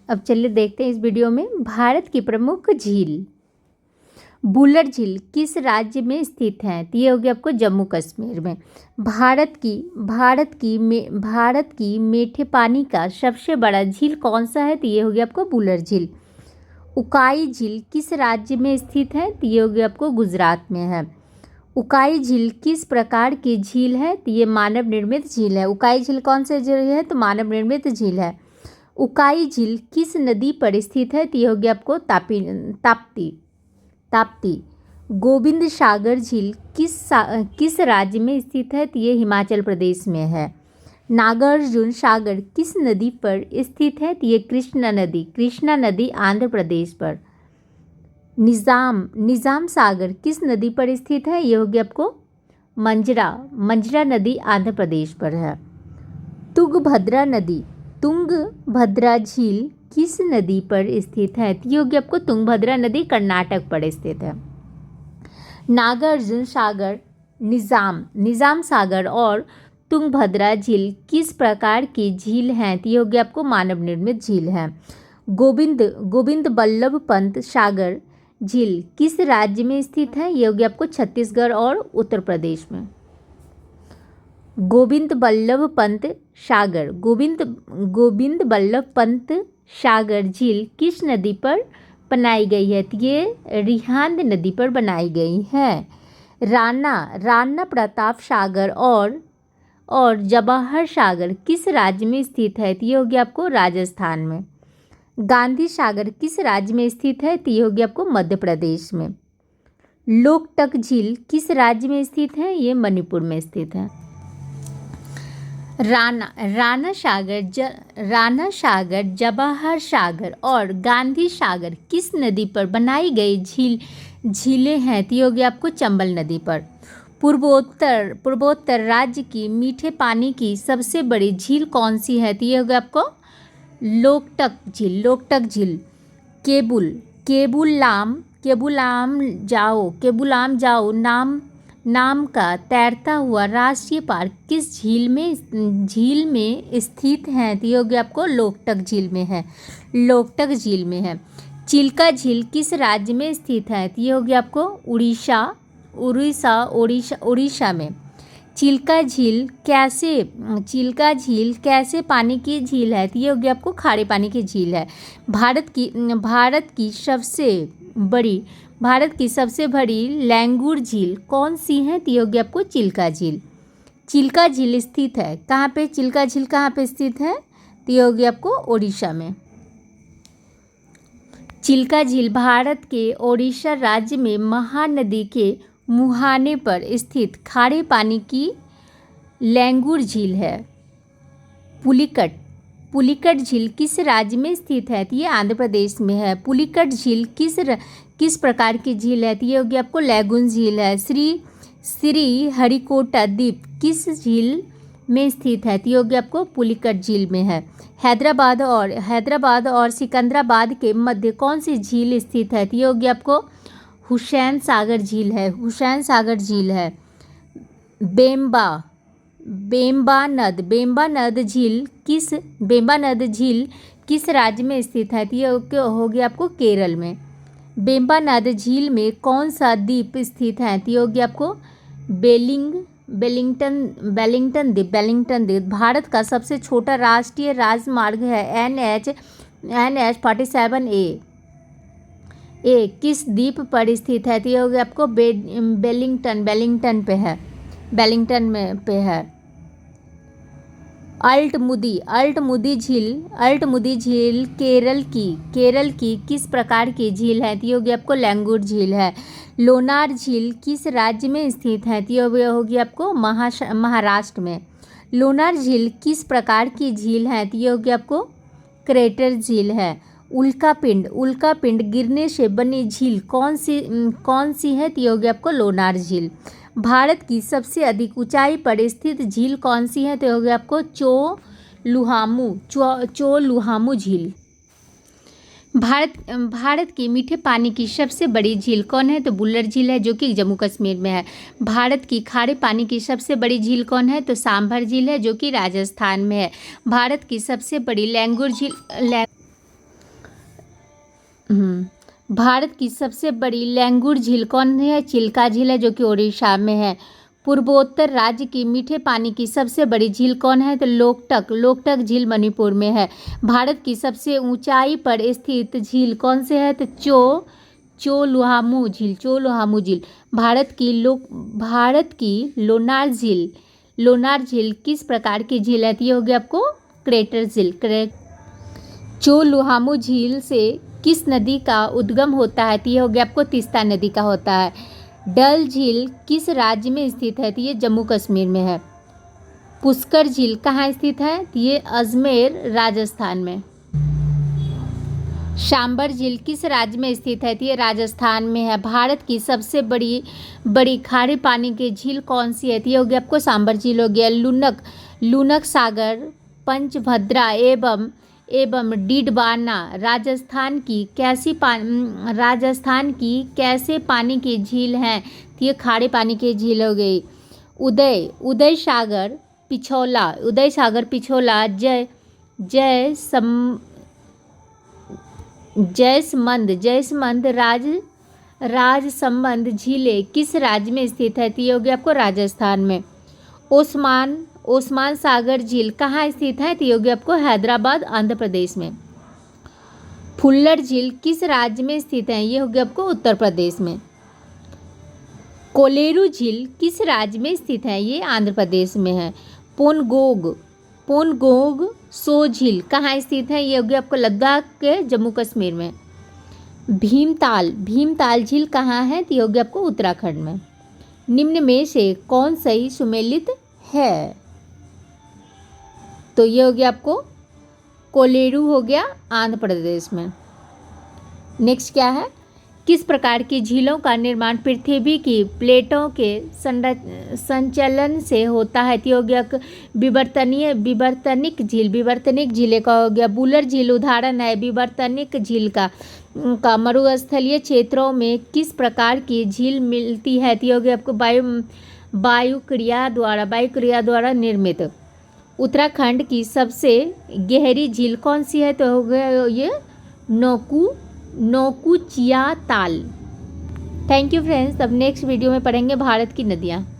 अब चलिए देखते हैं इस वीडियो में भारत की प्रमुख झील। बुलर झील किस राज्य में स्थित है? तो ये होगी आपको जम्मू कश्मीर में। भारत की मीठे पानी का सबसे बड़ा झील कौन सा है? तो ये होगी आपको बुलर झील। उकाई झील किस राज्य में स्थित है? तो ये होगी आपको गुजरात में है। उकाई झील किस प्रकार की झील है? तो ये मानव निर्मित झील है। उकाई झील कौन सी झील है? तो मानव निर्मित झील है। उकाई झील किस नदी पर स्थित है? तो ये होगी आपको ताप्ती। गोविंद सागर झील किस राज्य में स्थित है? तो ये हिमाचल प्रदेश में है। नागार्जुन सागर किस नदी पर स्थित है? तो ये कृष्णा नदी आंध्र प्रदेश पर। निजाम सागर किस नदी पर स्थित है? ये होगी आपको मंजरा नदी आंध्र प्रदेश पर है। तुंगभद्रा झील किस नदी पर स्थित है? ये होगी आपको तुंगभद्रा नदी कर्नाटक पर स्थित है। नागार्जुन सागर, निजाम सागर और तुंगभद्रा झील किस प्रकार की झील हैं? ये होगी आपको मानव निर्मित झील है। गोविंद बल्लभ पंत सागर झील किस राज्य में स्थित है? ये होगी आपको छत्तीसगढ़ और उत्तर प्रदेश में। गोविंद बल्लभ पंत सागर झील किस नदी पर बनाई गई है? तो ये रिहांद नदी पर बनाई गई है। राणा प्रताप सागर और जवाहर सागर किस राज्य में स्थित है? तो ये होगी आपको राजस्थान में। गांधी सागर किस राज्य में स्थित है? तो ये होगी आपको मध्य प्रदेश में। लोकटक झील किस राज्य में स्थित है? ये मणिपुर में स्थित है। राणा सागर, जवाहर सागर और गांधी सागर किस नदी पर बनाई गई झीलें हैं? तो ये होगी आपको चंबल नदी पर। पूर्वोत्तर राज्य की मीठे पानी की सबसे बड़ी झील कौन सी है? तो ये होगी आपको लोकटक झील। केबुलाम जाओ नाम का तैरता हुआ राष्ट्रीय पार्क किस झील में स्थित है? तो ये होगी आपको लोकटक झील में है। चिल्का झील किस राज्य में स्थित है? तो ये होगी आपको उड़ीसा में। चिल्का झील कैसे पानी की झील है? तो ये होगी आपको खारे पानी की झील है। भारत की सबसे बड़ी लैंगूर झील कौन सी है? तो ये होगी आपको चिल्का झील स्थित है कहाँ पे? चिल्का झील कहाँ पे स्थित है? तो ये होगी आपको ओडिशा में। चिल्का झील भारत के ओडिशा राज्य में महानदी के मुहाने पर स्थित खारे पानी की लैंगूर झील है। पुलिकट झील किस राज्य में स्थित है? तो ये आंध्र प्रदेश में है। पुलिकट झील किस प्रकार की झील है? तो ये होगी आपको लैगून झील है। श्री हरिकोटा द्वीप किस झील में स्थित है? तो ये होगी आपको पुलिकट झील में है। हैदराबाद और सिकंदराबाद के मध्य कौन सी झील स्थित है? तो ये होगी आपको हुसैन सागर झील है। बेम्बा नद झील किस राज्य में स्थित है? तो ये होगी आपको केरल में। बेम्बा नद झील में कौन सा द्वीप स्थित है? तो ये होगी आपको वेलिंगटन द्वीप। भारत का सबसे छोटा राष्ट्रीय राजमार्ग है NH 47A किस द्वीप पर स्थित है? तो ये होगी आपको वेलिंगटन पे है। अल्टमुदी झील केरल की किस प्रकार की झील है? तो ये होगी आपको लैंगूर झील है। लोनार झील किस राज्य में स्थित है? तो ये होगी आपको महाराष्ट्र में। लोनार झील किस प्रकार की झील है? तो ये होगी आपको क्रेटर झील है। उल्कापिंड गिरने से बनी झील कौन सी है? तो ये होगी आपको लोनार झील। भारत की सबसे अधिक ऊंचाई पर स्थित झील कौन सी है? तो होगी आपको चोलुहामू झील। भारत की मीठे पानी की सबसे बड़ी झील कौन है? तो बुलर झील है जो कि जम्मू कश्मीर में है। भारत की खारे पानी की सबसे बड़ी झील कौन है? तो सांभर झील है जो कि राजस्थान में है। भारत की सबसे बड़ी लैंगूर झील भारत की सबसे बड़ी लैंगूर झील कौन है? चिल्का झील है, जो कि उड़ीसा में है। पूर्वोत्तर राज्य की मीठे पानी की सबसे बड़ी झील कौन है? तो लोकटक झील मणिपुर में है। भारत की सबसे ऊंचाई पर स्थित झील कौन से है? तो चोलुहामू झील। भारत की लोनार झील किस प्रकार की झील है? तो ये हो गया आपको क्रेटर झील। चोलुहामू झील से किस नदी का उद्गम होता है? तो ये हो गया आपको तीस्ता नदी का होता है। डल झील किस राज्य में स्थित है? तो ये जम्मू कश्मीर में है। पुष्कर झील कहाँ स्थित है? तो ये अजमेर राजस्थान में। सांबर झील किस राज्य में स्थित है? तो ये राजस्थान में है। भारत की सबसे बड़ी खारे पानी की झील कौन सी है? तो ये हो गया आपको सांबर झील हो गया। लूनक सागर, पंचभद्रा एवं डीडवाना राजस्थान की कैसे पानी की झील हैं? तो ये खारे पानी की झील हो गई। उदय सागर पिछोला जयसमंद राजसमंद झीलें किस राज्य में स्थित है? तो ये हो गया आपको राजस्थान में। ओस्मान सागर झील कहाँ स्थित है? तो ये हो गया आपको हैदराबाद आंध्र प्रदेश में। फुल्लर झील किस राज्य में स्थित है? ये हो गया आपको उत्तर प्रदेश में। कोलेरू झील किस राज्य में स्थित है? ये आंध्र प्रदेश में है। पोनगोंग सो झील कहाँ स्थित है? ये हो गया आपको लद्दाख के जम्मू कश्मीर में। भीमताल झील कहाँ है? तो ये हो गया आपको उत्तराखंड में। निम्न में से कौन सही सुमेलित है? तो ये हो गया आपको कोलेरू हो गया आंध्र प्रदेश में। नेक्स्ट क्या है? किस प्रकार की झीलों का निर्माण पृथ्वी की प्लेटों के संचलन से होता है? तो हो गया विवर्तनिक झीलें का हो गया। बुलर झील उदाहरण है विवर्तनिक झील का। मरुस्थलीय क्षेत्रों में किस प्रकार की झील मिलती है? तो हो गया आपको वायु क्रिया द्वारा निर्मित। उत्तराखंड की सबसे गहरी झील कौन सी है? तो हो गया ये नौकुचिया ताल। Thank you friends. अब नेक्स्ट वीडियो में पढ़ेंगे भारत की नदियाँ।